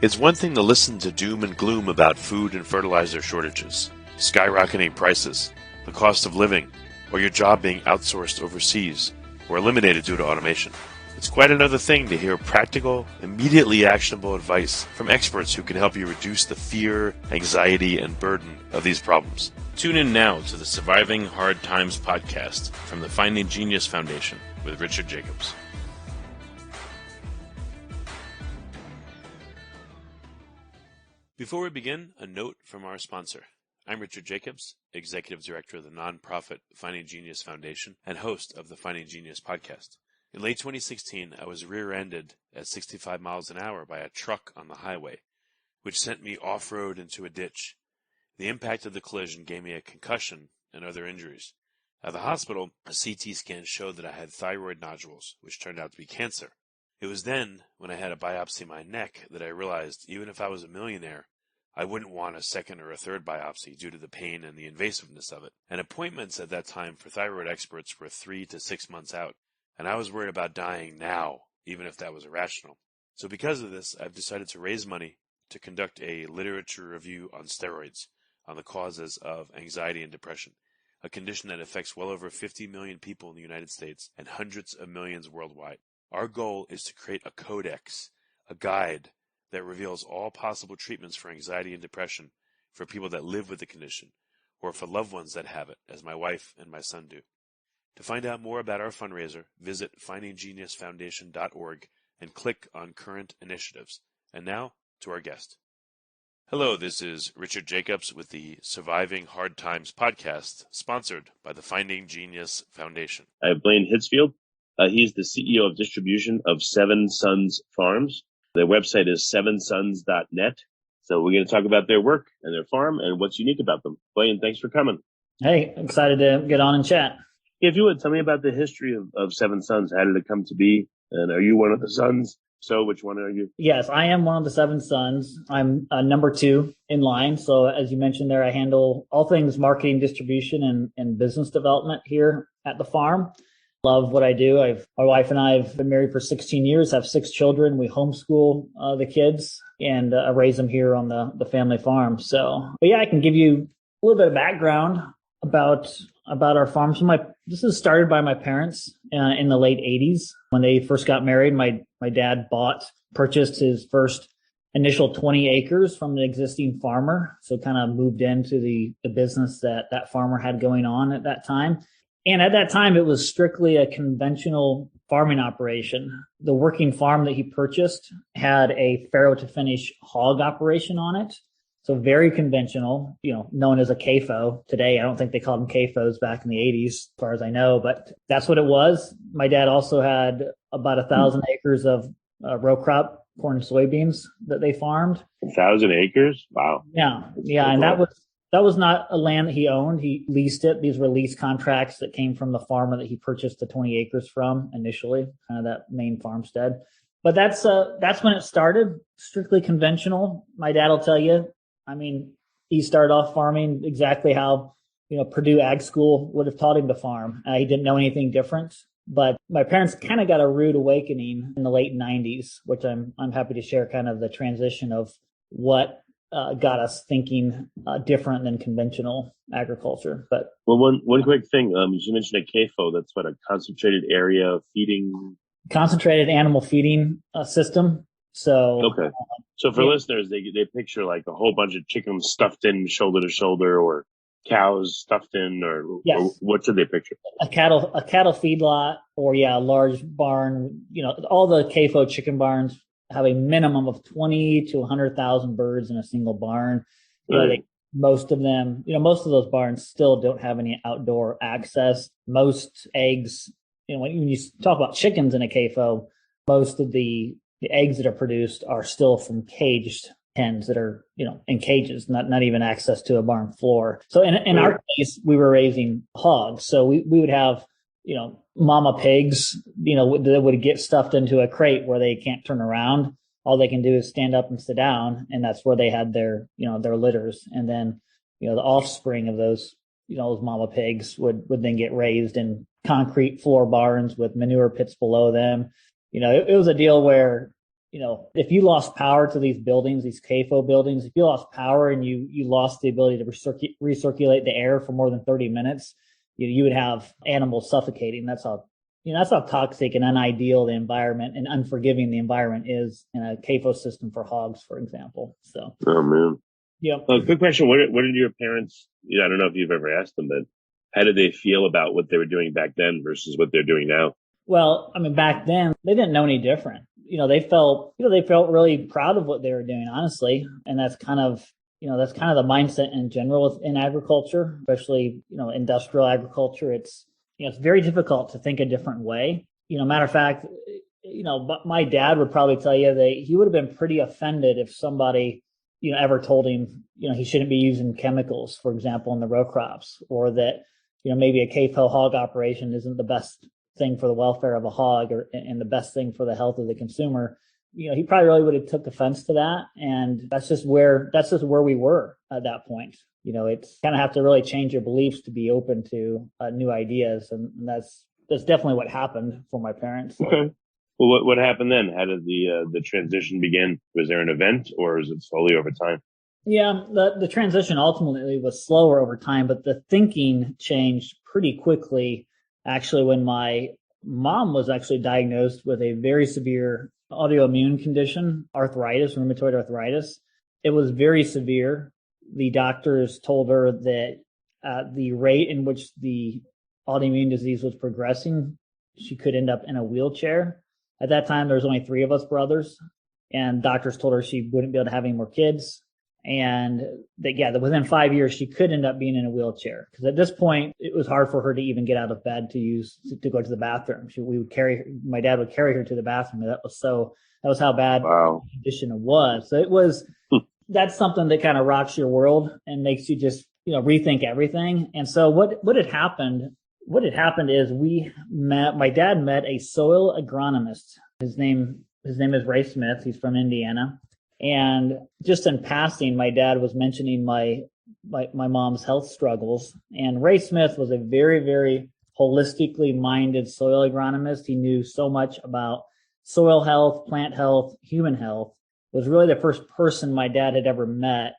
It's one thing to listen to doom and gloom about food and fertilizer shortages, skyrocketing prices, the cost of living, or your job being outsourced overseas or eliminated due to automation. It's quite another thing to hear practical, immediately actionable advice from experts who can help you reduce the fear, anxiety, and burden of these problems. Tune in now to the Surviving Hard Times podcast from the Finding Genius Foundation with Richard Jacobs. Before we begin, a note from our sponsor. I'm Richard Jacobs, Executive Director of the nonprofit Finding Genius Foundation and host of the Finding Genius podcast. In late 2016, I was rear-ended at 65 miles an hour by a truck on the highway, which sent me off-road into a ditch. The impact of the collision gave me a concussion and other injuries. At the hospital, a CT scan showed that I had thyroid nodules, which turned out to be cancer. It was then, when I had a biopsy of my neck, that I realized even if I was a millionaire, I wouldn't want a second or a third biopsy due to the pain and the invasiveness of it. And appointments at that time for thyroid experts were 3 to 6 months out, and I was worried about dying now, even if that was irrational. So because of this, I've decided to raise money to conduct a literature review on steroids, on the causes of anxiety and depression, a condition that affects well over 50 million people in the United States and hundreds of millions worldwide. Our goal is to create a codex, a guide that reveals all possible treatments for anxiety and depression for people that live with the condition, or for loved ones that have it, as my wife and my son do. To find out more about our fundraiser, visit findinggeniusfoundation.org and click on Current Initiatives. And now, to our guest. Hello, this is Richard Jacobs with the Surviving Hard Times podcast, sponsored by the Finding Genius Foundation. I have Blaine Hitzfield. He's the CEO of distribution of Seven Sons Farms. Their website is sevensons.net. So we're going to talk about their work and their farm and what's unique about them. Blaine, thanks for coming. Hey, excited to get on and chat. If you would, tell me about the history of Seven Sons. How did it come to be? And are you one of the sons? So which one are you? Yes, I am one of the 7 sons. I'm number 2 in line. So as you mentioned there, I handle all things marketing, distribution, and business development here at the farm. Love what I do. My wife and I have been married for 16 years, have 6 children. We homeschool the kids and raise them here on the family farm. So, but yeah, I can give you a little bit of background about our farm. So this is started by my parents in the late 80s. When they first got married, my dad purchased his first initial 20 acres from an existing farmer. So kind of moved into the business that farmer had going on at that time. And at that time, it was strictly a conventional farming operation. The working farm that he purchased had a farrow to finish hog operation on it. So very conventional, known as a CAFO today. I don't think they called them CAFOs back in the 80s, as far as I know, but that's what it was. My dad also had about 1,000 acres of row crop corn and soybeans that they farmed. 1,000 acres? Wow. Yeah. And that was not a land that he owned. He leased it. These were lease contracts that came from the farmer that he purchased the 20 acres from initially, kind of that main farmstead. But that's when it started, strictly conventional. My dad will tell you, he started off farming exactly how, Purdue Ag School would have taught him to farm. He didn't know anything different. But my parents kind of got a rude awakening in the late 90s, which I'm happy to share kind of the transition of what got us thinking different than conventional agriculture. But one quick thing, you mentioned a CAFO. That's what, a concentrated area feeding, concentrated animal feeding system. So okay. So for listeners, they picture like a whole bunch of chickens stuffed in shoulder to shoulder, or cows stuffed in, or what should they picture? A cattle feedlot, or a large barn. All the CAFO chicken barns have a minimum of 20 to 100,000 birds in a single barn. Right. Most of those barns still don't have any outdoor access. Most eggs, when you talk about chickens in a CAFO, most of the eggs that are produced are still from caged hens that are, in cages, not even access to a barn floor. So in our case, we were raising hogs. So we would have, mama pigs, that would get stuffed into a crate where they can't turn around. All they can do is stand up and sit down. And that's where they had their litters. And then, the offspring of those, those mama pigs would then get raised in concrete floor barns with manure pits below them. It was a deal where if you lost power to these buildings, these CAFO buildings, if you lost power and you lost the ability to recirculate the air for more than 30 minutes, you would have animals suffocating. That's how toxic and unideal the environment and unforgiving the environment is in a CAFO system for hogs, for example. So, oh man. yeah. Quick question. What did your parents, I don't know if you've ever asked them, but how did they feel about what they were doing back then versus what they're doing now? Well, I mean, back then they didn't know any different. They felt really proud of what they were doing, honestly. And that's kind of the mindset in general in agriculture, especially, industrial agriculture. It's very difficult to think a different way. Matter of fact, my dad would probably tell you that he would have been pretty offended if somebody, ever told him, he shouldn't be using chemicals, for example, in the row crops, or that, maybe a CAFO hog operation isn't the best thing for the welfare of a hog and the best thing for the health of the consumer. He probably really would have took offense to that. And that's just where we were at that point. It's kind of have to really change your beliefs to be open to new ideas. And that's definitely what happened for my parents. So. Okay. Well, what happened then? How did the transition begin? Was there an event, or is it slowly over time? Yeah, the transition ultimately was slower over time, but the thinking changed pretty quickly. Actually, when my mom was actually diagnosed with a very severe autoimmune condition, arthritis, rheumatoid arthritis, it was very severe. The doctors told her that the rate in which the autoimmune disease was progressing, she could end up in a wheelchair. At that time, there was only 3 of us brothers, and doctors told her she wouldn't be able to have any more kids. And that within 5 years, she could end up being in a wheelchair. Because at this point, it was hard for her to even get out of bed to go to the bathroom. My dad would carry her to the bathroom. That was how bad the condition was. So that's something that kind of rocks your world and makes you just, rethink everything. And so what had happened is my dad met a soil agronomist. His name is Ray Smith. He's from Indiana. And just in passing, my dad was mentioning my mom's health struggles. And Ray Smith was a very, very holistically minded soil agronomist. He knew so much about soil health, plant health, human health. Was really the first person my dad had ever met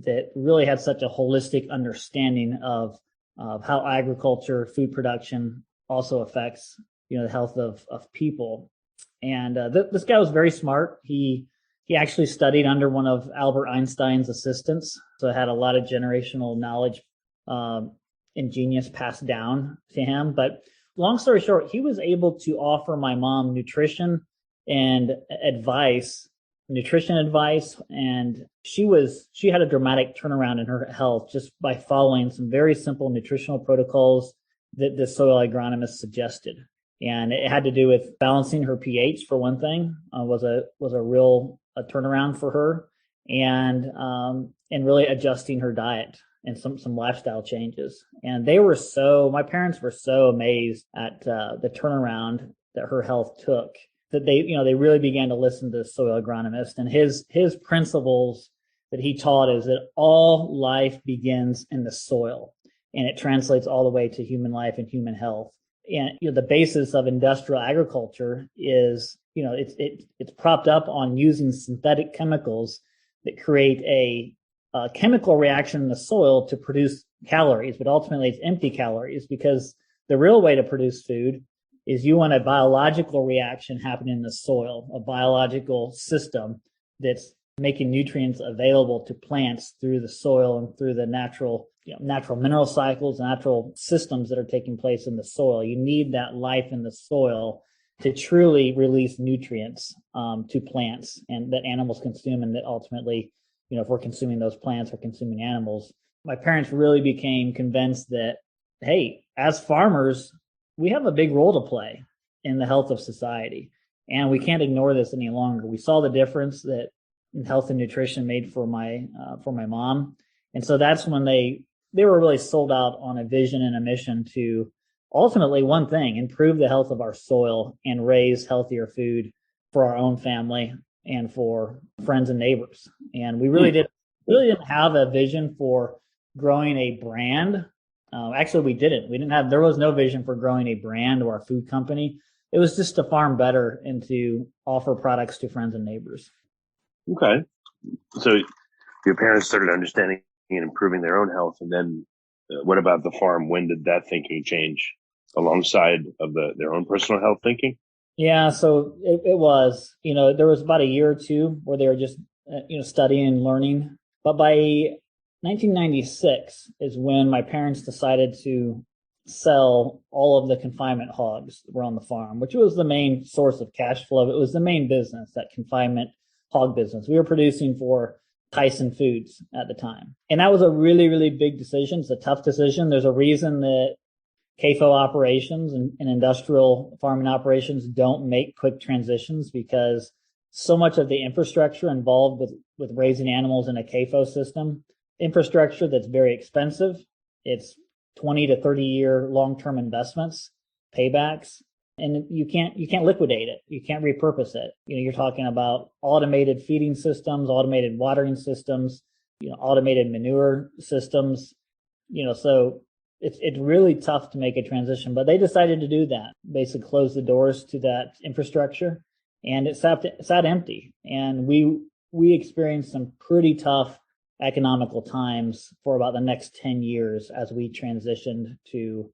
that really had such a holistic understanding of how agriculture, food production also affects, the health of people. And this guy was very smart. He actually studied under one of Albert Einstein's assistants, so had a lot of generational knowledge and genius passed down to him. But long story short, he was able to offer my mom nutrition advice, and she had a dramatic turnaround in her health just by following some very simple nutritional protocols that the soil agronomist suggested. And it had to do with balancing her pH, for one thing, was a real turnaround for her, and really adjusting her diet and some lifestyle changes. And my parents were so amazed at the turnaround that her health took that they really began to listen to the soil agronomist. And his principles that he taught is that all life begins in the soil, and it translates all the way to human life and human health. And the basis of industrial agriculture is, it's propped up on using synthetic chemicals that create a chemical reaction in the soil to produce calories, but ultimately it's empty calories, because the real way to produce food is you want a biological reaction happening in the soil, a biological system that's making nutrients available to plants through the soil and through the natural mineral cycles, natural systems that are taking place in the soil. You need that life in the soil to truly release nutrients to plants and that animals consume, and that ultimately, if we're consuming those plants or consuming animals. My parents really became convinced that, hey, as farmers, we have a big role to play in the health of society, and we can't ignore this any longer. We saw the difference that health and nutrition made for my mom, and so that's when they were really sold out on a vision and a mission to ultimately one thing: improve the health of our soil and raise healthier food for our own family and for friends and neighbors. And we really didn't have a vision for growing a brand. Actually, we didn't. There was no vision for growing a brand or a food company. it was just to farm better and to offer products to friends and neighbors. Okay. So your parents started understanding and improving their own health. And then what about the farm? When did that thinking change alongside of their own personal health thinking? Yeah, so it was, there was about a year or two where they were just, studying and learning. But by 1996 is when my parents decided to sell all of the confinement hogs that were on the farm, which was the main source of cash flow. It was the main business, that confinement hog business. We were producing for Tyson Foods at the time. And that was a really, really big decision. It's a tough decision. There's a reason that CAFO operations and industrial farming operations don't make quick transitions, because so much of the infrastructure involved with raising animals in a CAFO system, infrastructure that's very expensive. It's 20 to 30 year long-term investments, paybacks, and you can't liquidate it. You can't repurpose it. You're talking about automated feeding systems, automated watering systems, automated manure systems, so it's really tough to make a transition, but they decided to do that, basically close the doors to that infrastructure, and it sat empty. And we experienced some pretty tough economical times for about the next 10 years as we transitioned to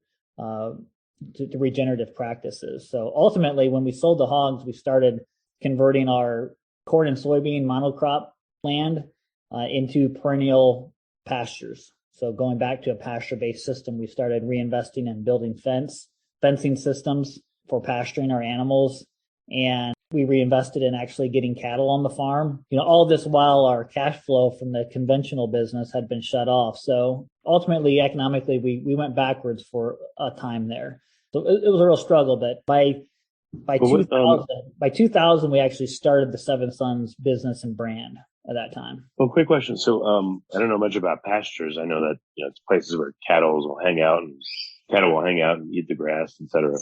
regenerative practices. So ultimately, when we sold the hogs, we started converting our corn and soybean monocrop land into perennial pastures. So going back to a pasture-based system, we started reinvesting in building fencing systems for pasturing our animals. And we reinvested in actually getting cattle on the farm. All this while our cash flow from the conventional business had been shut off. So ultimately, economically, we went backwards for a time there. So it was a real struggle. But by 2000, we actually started the Seven Sons business and brand at that time. Well, quick question. So, I don't know much about pastures. I know that, it's places where cattle will hang out and eat the grass, etc.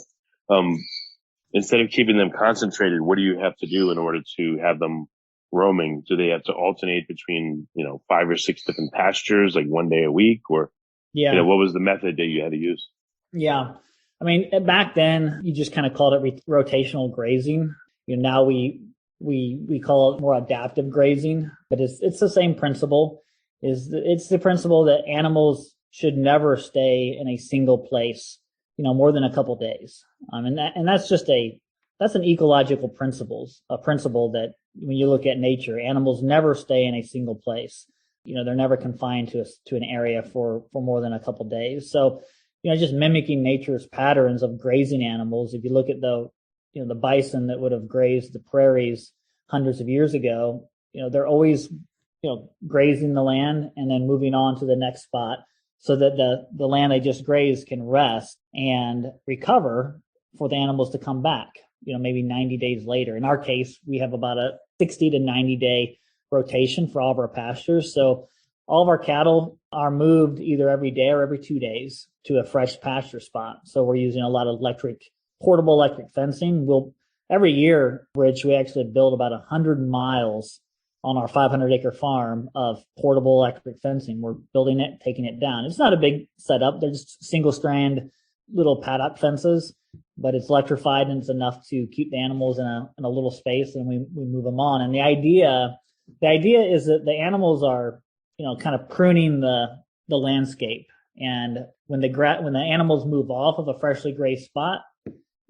Instead of keeping them concentrated, what do you have to do in order to have them roaming? Do they have to alternate between, 5 or 6 different pastures, like one day a week, or, what was the method that you had to use? Yeah. I mean, back then you just kind of called it rotational grazing. Now we call it more adaptive grazing, but it's the same principle. It's the principle that animals should never stay in a single place, more than a couple of days. And that's an ecological a principle that when you look at nature, animals never stay in a single place. They're never confined to an area for more than a couple of days. So, just mimicking nature's patterns of grazing animals. If you look at the bison that would have grazed the prairies hundreds of years ago, they're always, grazing the land and then moving on to the next spot so that the land they just grazed can rest and recover for the animals to come back, maybe 90 days later. In our case, we have about a 60 to 90 day rotation for all of our pastures. So all of our cattle are moved either every day or every 2 days to a fresh pasture spot. So we're using a lot of portable electric fencing. Every year, Rich, we actually build about 100 miles on our 500-acre farm of portable electric fencing. We're building it, taking it down. It's not a big setup. They're just single-strand little paddock fences, but it's electrified and it's enough to keep the animals in a little space, and we move them on. And the idea is that the animals are, kind of pruning the landscape. And when the animals move off of a freshly grazed spot,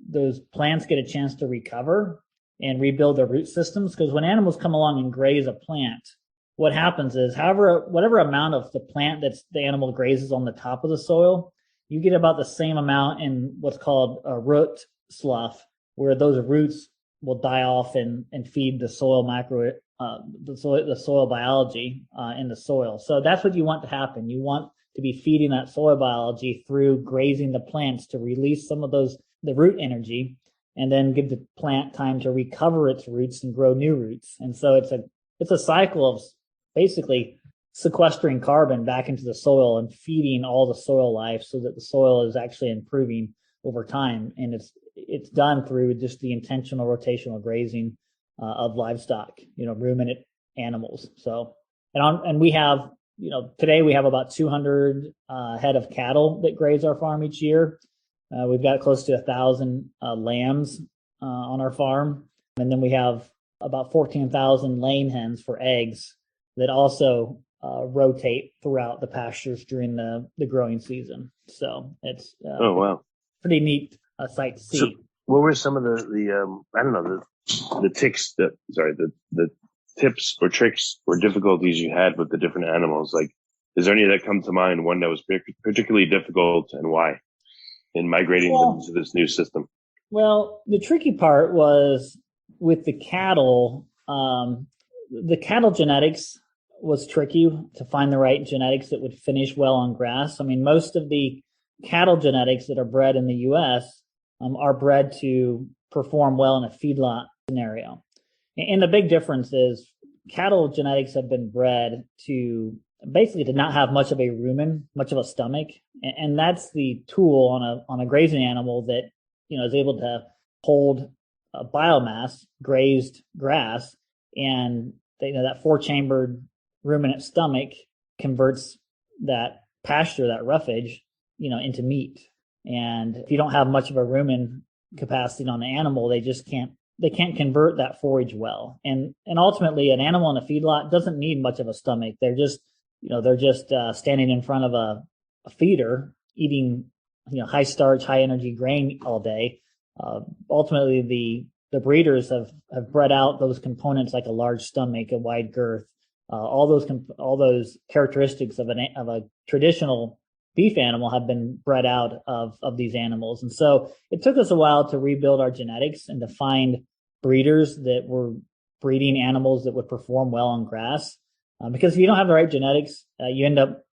those plants get a chance to recover and rebuild their root systems. Because when animals come along and graze a plant, what happens is whatever amount of the plant that the animal grazes on the top of the soil, you get about the same amount in what's called a root slough, where those roots will die off and feed the soil the soil biology in the soil. So that's what you want to happen. You want to be feeding that soil biology through grazing the plants to release some of the root energy, and then give the plant time to recover its roots and grow new roots. And so it's a cycle of basically sequestering carbon back into the soil and feeding all the soil life so that the soil is actually improving over time. And it's done through just the intentional rotational grazing of livestock, ruminant animals. So, and we have, today we have about 200 head of cattle that graze our farm each year. We've got close to 1,000 lambs on our farm. And then we have about 14,000 laying hens for eggs that also rotate throughout the pastures during the growing season. So it's Oh, wow. pretty neat sight to see. So what were some of the I don't know, the tips or tricks or difficulties you had with the different animals? Like, is there any that come to mind, one that was particularly difficult, and why, in migrating them to this new system? Well, the tricky part was with the cattle. The cattle genetics was tricky to find the right genetics that would finish well on grass. I mean, most of the cattle genetics that are bred in the U.S. Are bred to perform well in a feedlot scenario. And the big difference is cattle genetics have been bred to basically to not have much of a rumen, much of a stomach. And that's the tool on a grazing animal that, is able to hold biomass, grazed grass, and that 4-chambered ruminant stomach converts that pasture, that roughage, into meat. And if you don't have much of a rumen capacity on the animal, they can't convert that forage well. And ultimately an animal in a feedlot doesn't need much of a stomach. They're just standing in front of a feeder eating, high starch, high energy grain all day. Ultimately the breeders have bred out those components like a large stomach, a wide girth, all those characteristics of a traditional beef animal have been bred out of these animals. And so it took us a while to rebuild our genetics and to find breeders that were breeding animals that would perform well on grass. Because if you don't have the right genetics, you end up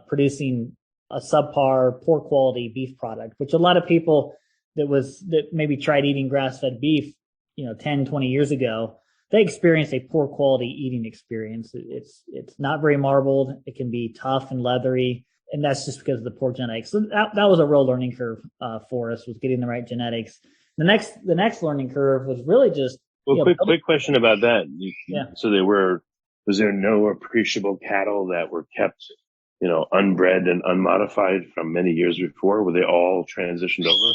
producing a subpar, poor quality beef product, which a lot of people that maybe tried eating grass-fed beef, 10, 20 years ago, they experienced a poor quality eating experience. It's not very marbled. It can be tough and leathery. And that's just because of the poor genetics. So that was a real learning curve for us, was getting the right genetics. The next learning curve was really just. Well, quick question about that. So was there no appreciable cattle that were kept, unbred and unmodified from many years before? Were they all transitioned over?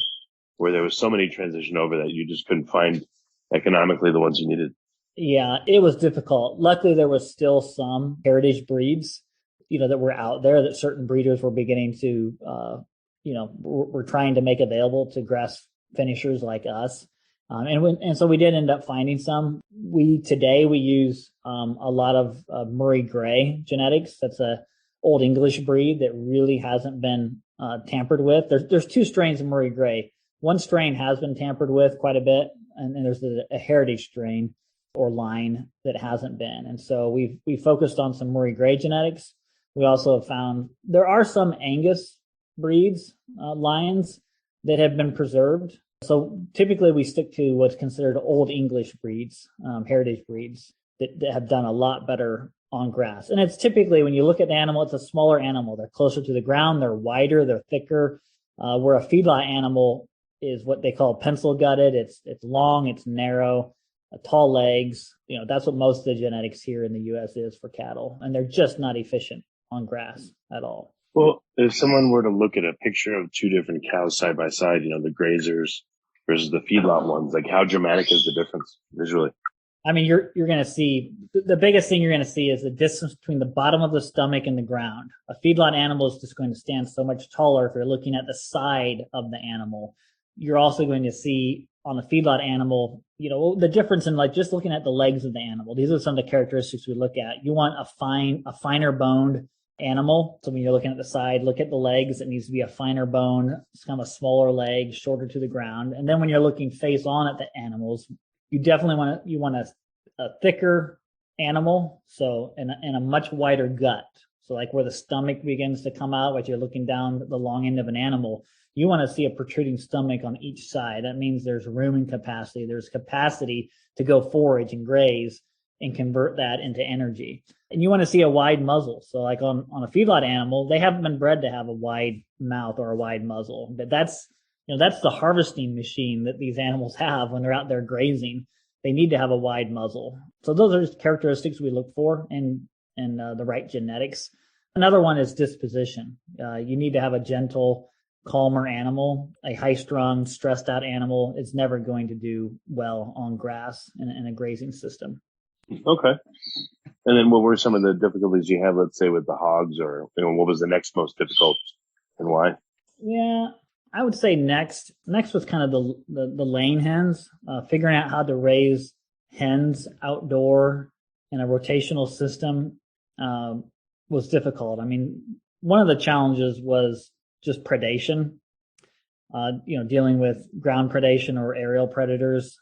Where there was so many transitioned over that you just couldn't find economically the ones you needed? Yeah, it was difficult. Luckily, there was still some heritage breeds that were out there that certain breeders were beginning to, were trying to make available to grass finishers like us. And so we did end up finding some. Today we use a lot of Murray Grey genetics. That's a old English breed that really hasn't been tampered with. There's 2 strains of Murray Grey. One strain has been tampered with quite a bit, and there's a heritage strain or line that hasn't been. And so we focused on some Murray Grey genetics. We also have found there are some Angus breeds, lines that have been preserved. So typically we stick to what's considered old English breeds, heritage breeds that have done a lot better on grass. And it's typically, when you look at the animal, it's a smaller animal. They're closer to the ground. They're wider. They're thicker. Where a feedlot animal is what they call pencil gutted. It's long. It's narrow. Tall legs. That's what most of the genetics here in the U.S. is for cattle. And they're just not efficient on grass at all. Well, if someone were to look at a picture of 2 different cows side by side, the grazers versus the feedlot ones, like how dramatic is the difference visually? I mean, you're going to see, the biggest thing you're going to see is the distance between the bottom of the stomach and the ground. A feedlot animal is just going to stand so much taller if you're looking at the side of the animal. You're also going to see on the feedlot animal, the difference in just looking at the legs of the animal. These are some of the characteristics we look at. You want a finer boned animal. So when you're looking at the side, look at the legs. It needs to be a finer bone. It's kind of a smaller leg, shorter to the ground. And then when you're looking face on at the animals, you definitely want a thicker animal. So, and a much wider gut. So like where the stomach begins to come out, like you're looking down the long end of an animal, you want to see a protruding stomach on each side. That means there's room and capacity. There's capacity to go forage and graze and convert that into energy. And you want to see a wide muzzle. So like on a feedlot animal, they haven't been bred to have a wide mouth or a wide muzzle. But that's the harvesting machine that these animals have when they're out there grazing. They need to have a wide muzzle. So those are characteristics we look for in the right genetics. Another one is disposition. You need to have a gentle, calmer animal, a high-strung, stressed-out animal, is never going to do well on grass in a grazing system. Okay. And then what were some of the difficulties you had, let's say, with the hogs, or what was the next most difficult and why? Yeah, I would say next was kind of the laying hens, figuring out how to raise hens outdoor in a rotational system was difficult. I mean, one of the challenges was just predation, dealing with ground predation or aerial predators,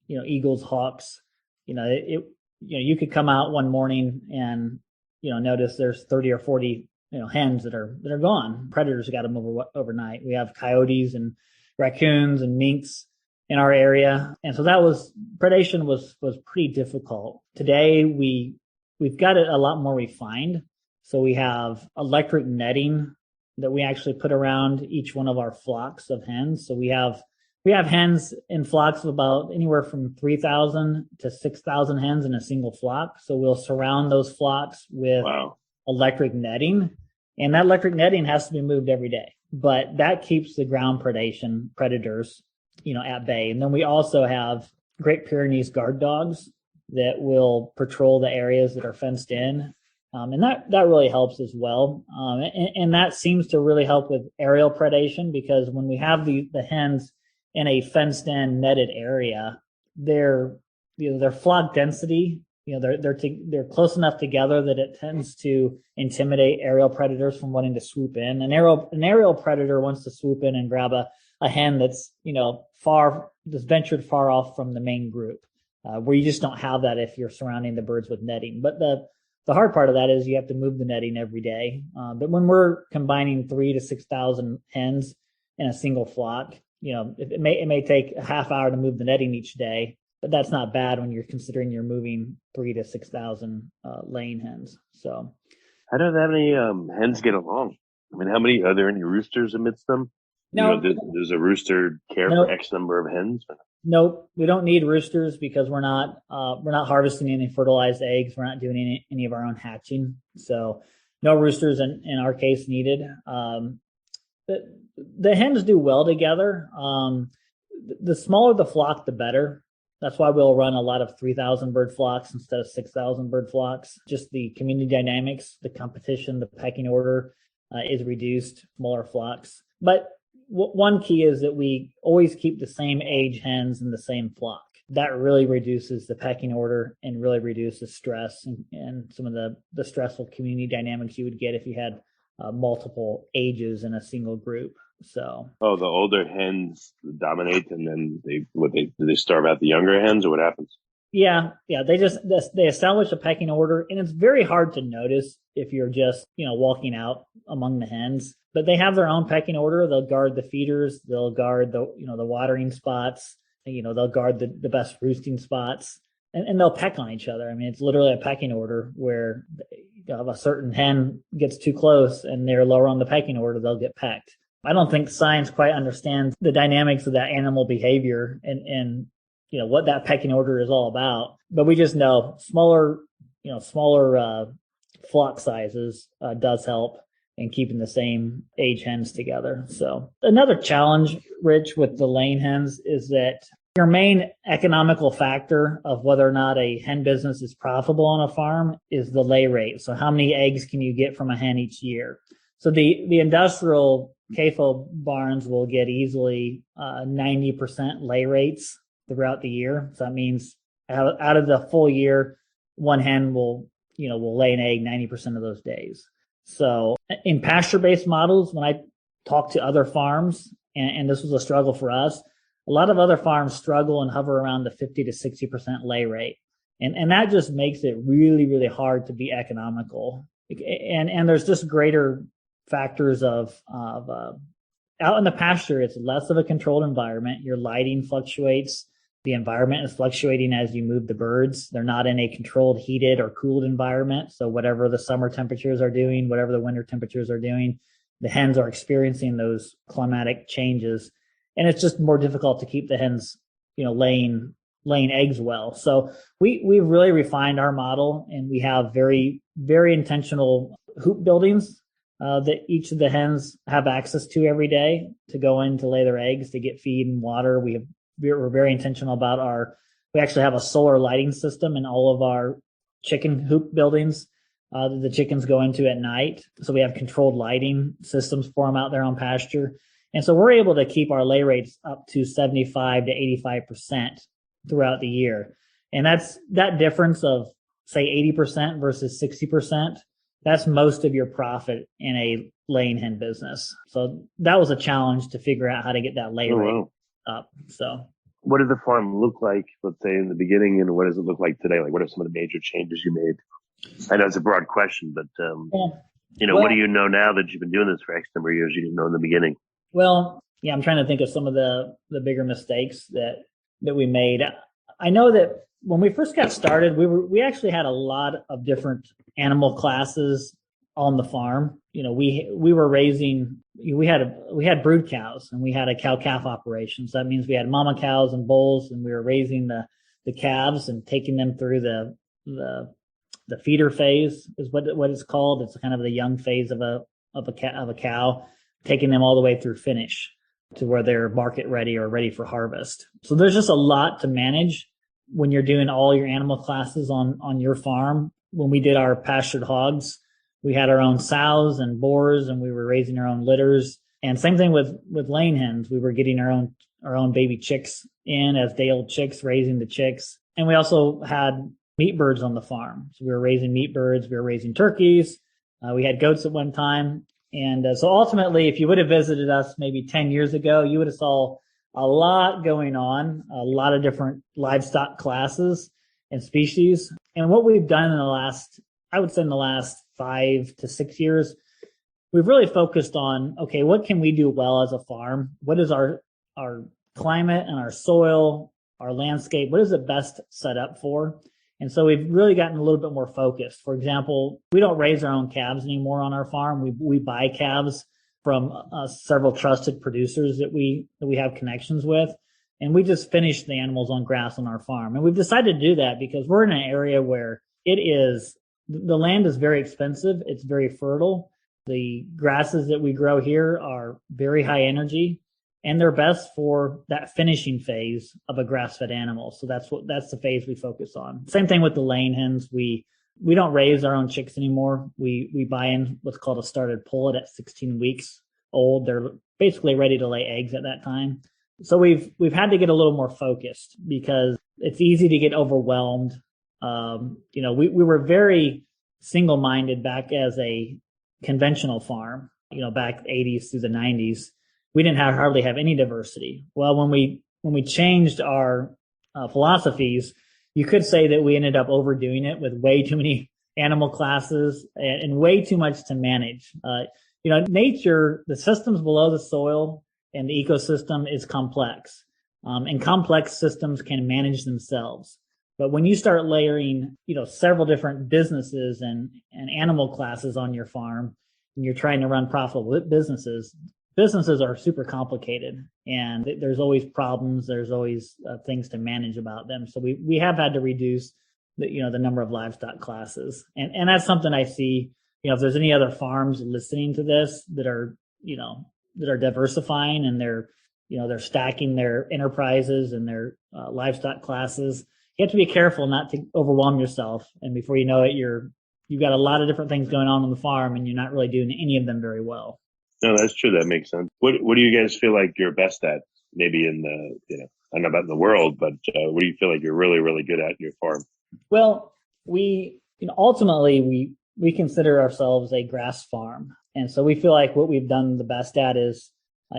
eagles, hawks. You could come out one morning and, notice there's 30 or 40, hens that are gone. Predators got them overnight. We have coyotes and raccoons and minks in our area. And so predation was pretty difficult. Today we've got it a lot more refined. So we have electric netting that we actually put around each one of our flocks of hens. So we have hens in flocks of about anywhere from 3,000 to 6,000 hens in a single flock. So we'll surround those flocks with electric netting, and that electric netting has to be moved every day. But that keeps the ground predators, at bay. And then we also have Great Pyrenees guard dogs that will patrol the areas that are fenced in. And that really helps as well. And that seems to really help with aerial predation, because when we have the hens in a fenced in netted area, their flock density, they're close enough together that it tends to intimidate aerial predators from wanting to swoop in. An aerial predator wants to swoop in and grab a hen that's, just ventured far off from the main group, where you just don't have that if you're surrounding the birds with netting. But the hard part of that is you have to move the netting every day. But when we're combining 3,000 to 6,000 hens in a single flock, it may take a half hour to move the netting each day, but that's not bad when you're considering you're moving 3,000 to 6,000 laying hens. So, how do that many hens get along? I mean, are there any roosters amidst them? No, does a rooster care for X number of hens? Nope, we don't need roosters because we're not harvesting any fertilized eggs. We're not doing any of our own hatching, so no roosters in our case needed. The hens do well together. The smaller the flock, the better. That's why we'll run a lot of 3,000 bird flocks instead of 6,000 bird flocks. Just the community dynamics, the competition, the pecking order is reduced, smaller flocks. But one key is that we always keep the same age hens in the same flock. That really reduces the pecking order and really reduces stress and some of the stressful community dynamics you would get if you had multiple ages in a single group. So. Oh, the older hens dominate, and then do they starve out the younger hens, or what happens? Yeah. They establish a pecking order, and it's very hard to notice if you're just, walking out among the hens, but they have their own pecking order. They'll guard the feeders. They'll guard the watering spots. They'll guard the best roosting spots, and they'll peck on each other. I mean, it's literally a pecking order where if a certain hen gets too close and they're lower on the pecking order, they'll get pecked. I don't think science quite understands the dynamics of that animal behavior and what that pecking order is all about. But we just know smaller flock sizes does help in keeping the same age hens together. So another challenge, Rich, with the laying hens is that your main economical factor of whether or not a hen business is profitable on a farm is the lay rate. So how many eggs can you get from a hen each year? So the industrial CAFO barns will get easily 90% lay rates throughout the year. So that means out of the full year, one hen will lay an egg 90% of those days. So in pasture-based models, when I talk to other farms, and this was a struggle for us, a lot of other farms struggle and hover around the 50 to 60% lay rate. And that just makes it really, really hard to be economical. And there's just greater factors of out in the pasture, it's less of a controlled environment. Your lighting fluctuates. The environment is fluctuating as you move the birds. They're not in a controlled, heated or cooled environment. So whatever the summer temperatures are doing, whatever the winter temperatures are doing, the hens are experiencing those climatic changes. And it's just more difficult to keep the hens, laying eggs well. So we've really refined our model, and we have very, very intentional hoop buildings that each of the hens have access to every day to go in to lay their eggs, to get feed and water. We're very intentional about we actually have a solar lighting system in all of our chicken hoop buildings that the chickens go into at night. So we have controlled lighting systems for them out there on pasture. And so we're able to keep our lay rates up to 75 to 85% throughout the year. And that difference of, say, 80% versus 60%, that's most of your profit in a laying hen business. So that was a challenge to figure out how to get that lay rate up. So what did the farm look like, let's say, in the beginning, and what does it look like today? Like, what are some of the major changes you made? I know it's a broad question, but what do you know now that you've been doing this for X number of years you didn't know in the beginning? Well, yeah, I'm trying to think of some of the bigger mistakes that we made. I know that when we first got started, we actually had a lot of different animal classes on the farm. We were raising, we had brood cows, and we had a cow-calf operation. So that means we had mama cows and bulls, and we were raising the calves and taking them through the feeder phase is what it's called. It's kind of the young phase of a cow, taking them all the way through finish to where they're market ready or ready for harvest. So there's just a lot to manage when you're doing all your animal classes on your farm. When we did our pastured hogs, we had our own sows and boars, and we were raising our own litters. And same thing with laying hens. We were getting our own baby chicks in as day-old chicks, raising the chicks. And we also had meat birds on the farm. So we were raising meat birds. We were raising turkeys. We had goats at one time. And so ultimately, if you would have visited us maybe 10 years ago, you would have saw a lot going on, a lot of different livestock classes and species. And what we've done in the last 5 to 6 years, we've really focused on, okay, what can we do well as a farm? What is our climate and our soil, our landscape? What is it best set up for? And so we've really gotten a little bit more focused. For example, we don't raise our own calves anymore on our farm. We buy calves from several trusted producers that we have connections with. And we just finish the animals on grass on our farm. And we've decided to do that because we're in an area where the land is very expensive. It's very fertile. The grasses that we grow here are very high energy, and they're best for that finishing phase of a grass-fed animal. So that's the phase we focus on. Same thing with the laying hens. We don't raise our own chicks anymore. We buy in what's called a started pullet at 16 weeks old. They're basically ready to lay eggs at that time. So we've had to get a little more focused because it's easy to get overwhelmed. We were very single-minded back as a conventional farm, back 80s through the 90s. We didn't hardly have any diversity. Well, when we changed our philosophies, you could say that we ended up overdoing it with way too many animal classes and way too much to manage. Nature, the systems below the soil and the ecosystem is complex, and complex systems can manage themselves. But when you start layering, several different businesses and animal classes on your farm, and you're trying to run profitable businesses are super complicated, and there's always problems. There's always things to manage about them. So we have had to reduce the number of livestock classes, and that's something I see. If there's any other farms listening to this that are diversifying and they're stacking their enterprises and their livestock classes, you have to be careful not to overwhelm yourself. And before you know it, you've got a lot of different things going on the farm, and you're not really doing any of them very well. No, that's true. That makes sense. What do you guys feel like you're best at? Maybe in the, I don't know about in the world, but what do you feel like you're really, really good at in your farm? Well, ultimately we consider ourselves a grass farm. And so we feel like what we've done the best at is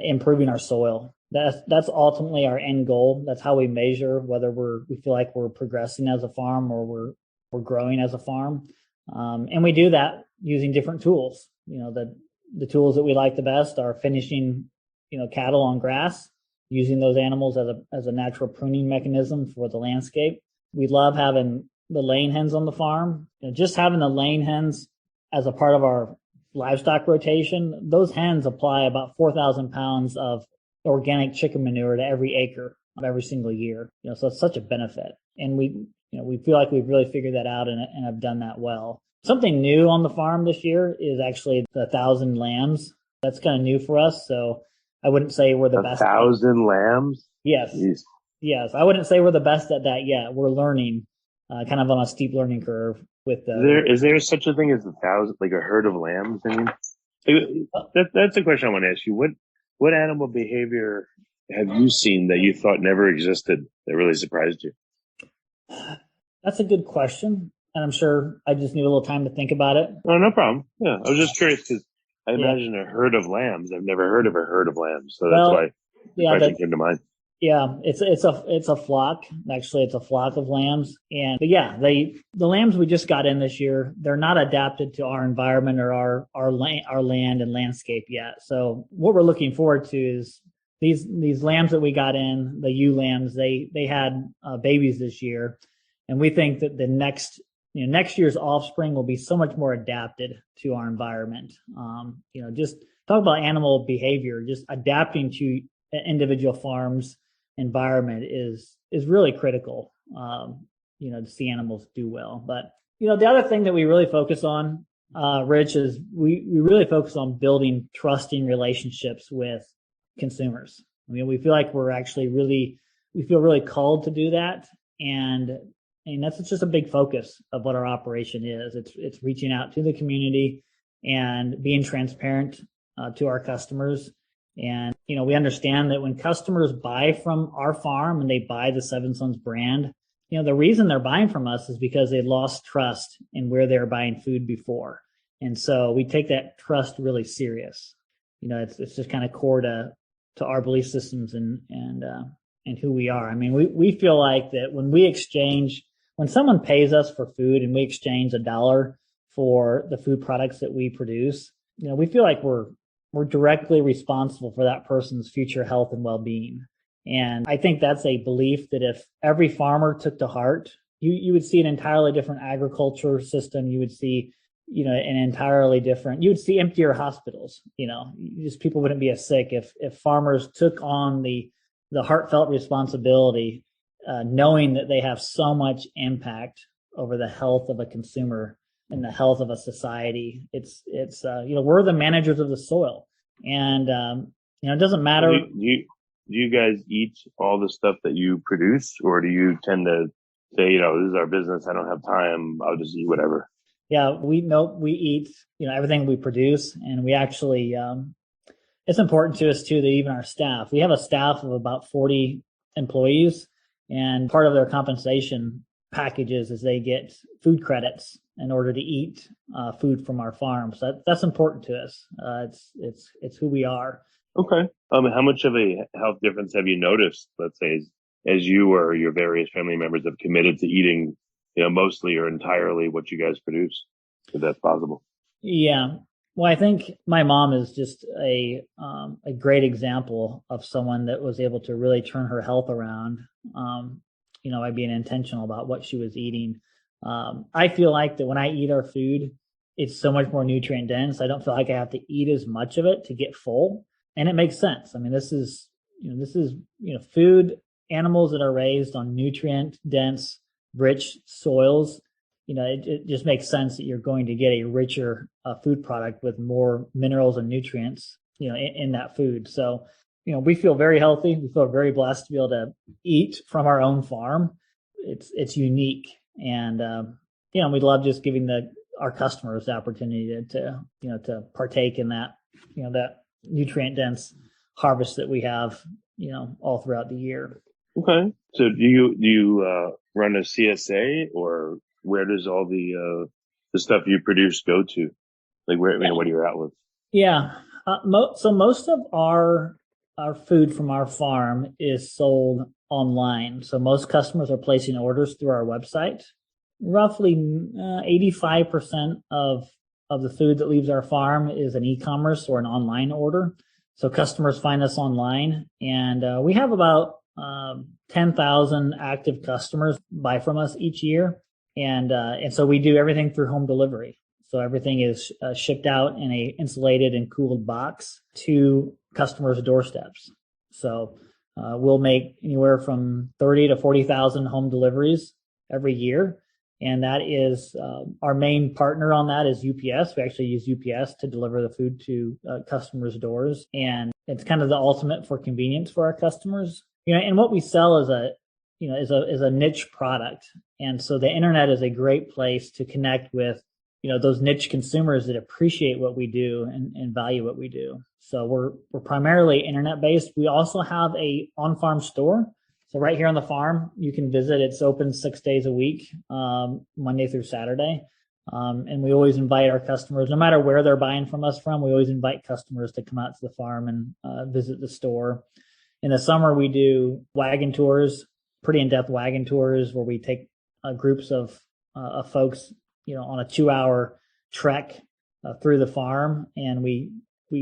improving our soil. That's ultimately our end goal. That's how we measure whether we feel like we're progressing as a farm or we're growing as a farm. And we do that using different tools. The tools that we like the best are finishing, cattle on grass, using those animals as a natural pruning mechanism for the landscape. We love having the laying hens on the farm. Just having the laying hens as a part of our livestock rotation, those hens apply about 4,000 pounds of organic chicken manure to every acre of every single year. So it's such a benefit. And we feel like we've really figured that out and have done that well. Something new on the farm this year is actually the 1,000 lambs. That's kind of new for us. So I wouldn't say we're the best. 1,000 lambs? Yes. Jeez. Yes. I wouldn't say we're the best at that yet. We're learning, kind of on a steep learning curve with the. Is there such a thing as 1,000, like a herd of lambs? I mean, that's a question I want to ask you. What animal behavior have you seen that you thought never existed that really surprised you? That's a good question. And I'm sure I just need a little time to think about it. Oh, no problem. Yeah. I was just curious because I imagine a herd of lambs. I've never heard of a herd of lambs. So that's why the question came to mind. Yeah, it's a flock. Actually, it's a flock of lambs. But yeah, the lambs we just got in this year, they're not adapted to our environment or our land and landscape yet. So what we're looking forward to is these lambs that we got in, the ewe lambs, they had babies this year, and we think that the next year's offspring will be so much more adapted to our environment. Just talk about animal behavior, just adapting to an individual farm's environment is really critical, to see animals do well. But, the other thing that we really focus on, Rich, is we really focus on building trusting relationships with consumers. I mean, we feel like we feel really called to do that. And that's just a big focus of what our operation is. It's reaching out to the community and being transparent to our customers. And, we understand that when customers buy from our farm and they buy the Seven Sons brand, the reason they're buying from us is because they lost trust in where they were buying food before. And so we take that trust really serious. It's just kind of core to our belief systems and who we are. I mean, we feel like that when someone pays us for food and we exchange $1 for the food products that we produce, we feel like we're directly responsible for that person's future health and well-being. And I think that's a belief that if every farmer took to heart, you would see an entirely different agriculture system. You would see, you would see emptier hospitals. Just people wouldn't be as sick if farmers took on the heartfelt responsibility, knowing that they have so much impact over the health of a consumer and the health of a society. We're the managers of the soil, and it doesn't matter. Do you guys eat all the stuff that you produce, or do you tend to say, this is our business, I don't have time, I'll just eat whatever? Yeah, we eat, everything we produce, and we actually, it's important to us too that even our staff, we have a staff of about 40 employees, and part of their compensation packages is they get food credits in order to eat food from our farm. So that's important to us. It's who we are. Okay. How much of a health difference have you noticed, let's say, as you or your various family members have committed to eating, mostly or entirely what you guys produce, if that's possible? Yeah. Well, I think my mom is just a great example of someone that was able to really turn her health around, by being intentional about what she was eating. I feel like that when I eat our food, it's so much more nutrient dense. I don't feel like I have to eat as much of it to get full. And it makes sense. I mean, this is food, animals that are raised on nutrient dense, rich soils. It just makes sense that you're going to get a richer food product with more minerals and nutrients, in that food. So, we feel very healthy. We feel very blessed to be able to eat from our own farm. It's unique. And, we love just giving our customers the opportunity to partake in that, that nutrient dense harvest that we have, all throughout the year. Okay. So do you run a CSA, or where does all the stuff you produce go to? Like what are your outlets? Yeah. So most of our food from our farm is sold online. So most customers are placing orders through our website. Roughly 85% of the food that leaves our farm is an e-commerce or an online order. So customers find us online, and we have about 10,000 active customers buy from us each year. And so we do everything through home delivery. So everything is shipped out in a insulated and cooled box to customers' doorsteps. So we'll make anywhere from 30 to 40,000 home deliveries every year. And that is our main partner on that is UPS. We actually use UPS to deliver the food to customers' doors. And it's kind of the ultimate for convenience for our customers. And what we sell is a niche product. And so the internet is a great place to connect with, those niche consumers that appreciate what we do and value what we do. So we're primarily internet based. We also have a on-farm store. So right here on the farm, you can visit. It's open 6 days a week, Monday through Saturday. And we always invite our customers, no matter where they're buying from us from, we always invite customers to come out to the farm and visit the store. In the summer, we do wagon tours, pretty in-depth wagon tours where we take groups of folks, on a 2-hour trek through the farm. And we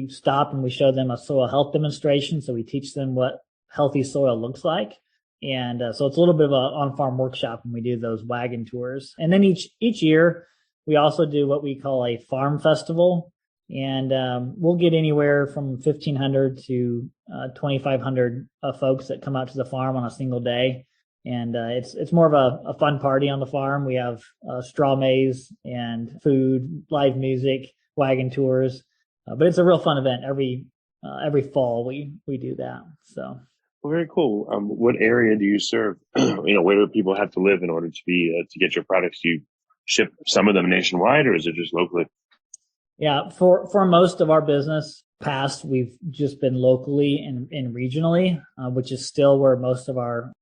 stop and we show them a soil health demonstration. So we teach them what healthy soil looks like. And so it's a little bit of an on-farm workshop when we do those wagon tours. And then each year, we also do what we call a farm festival. And we'll get anywhere from 1,500 to 2,500 folks that come out to the farm on a single day. And it's more of a fun party on the farm. We have straw maize and food, live music, wagon tours. But it's a real fun event. Every fall we do that. So. Well, very cool. What area do you serve? Where do people have to live in order to get your products? Do you ship some of them nationwide, or is it just locally? Yeah, for most of our business past, we've just been locally and regionally, which is still where most of our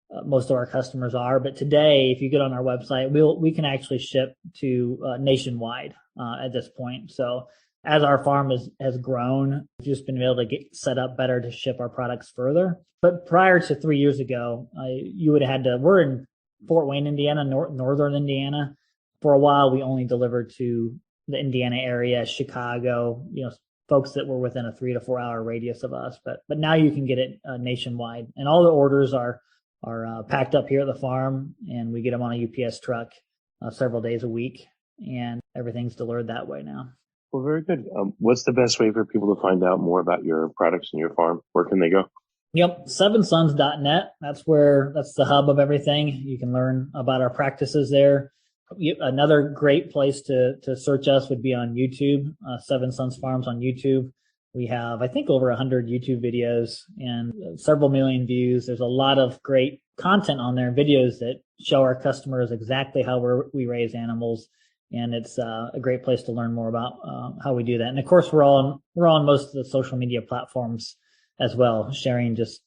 customers are. But today, if you get on our website, we can actually ship to nationwide at this point. So as our farm has grown, we've just been able to get set up better to ship our products further. But prior to 3 years ago, you would have had to. We're in Fort Wayne, Indiana, northern Indiana. For a while, we only delivered to the Indiana area, Chicago, folks that were within a 3 to 4 hour radius of us. But now you can get it nationwide, and all the orders are packed up here at the farm, and we get them on a UPS truck several days a week, and everything's delivered that way now. Well, very good. What's the best way for people to find out more about your products and your farm? Where can they go? Yep, sevensons.net. That's the hub of everything. You can learn about our practices there. Another great place to search us would be on YouTube, Seven Sons Farms on YouTube. We have, I think, over 100 YouTube videos and several million views. There's a lot of great content on there, videos that show our customers exactly how we raise animals. And it's a great place to learn more about how we do that. And of course, we're on most of the social media platforms as well, sharing just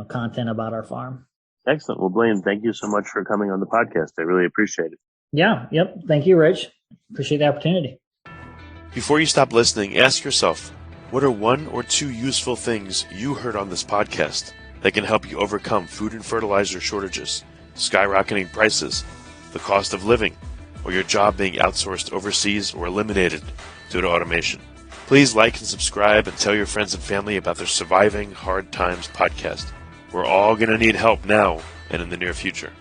content about our farm. Excellent. Well, Blaine, thank you so much for coming on the podcast. I really appreciate it. Yeah. Yep. Thank you, Rich. Appreciate the opportunity. Before you stop listening, ask yourself, what are 1 or 2 useful things you heard on this podcast that can help you overcome food and fertilizer shortages, skyrocketing prices, the cost of living, or your job being outsourced overseas or eliminated due to automation? Please like and subscribe and tell your friends and family about the Surviving Hard Times podcast. We're all going to need help now and in the near future.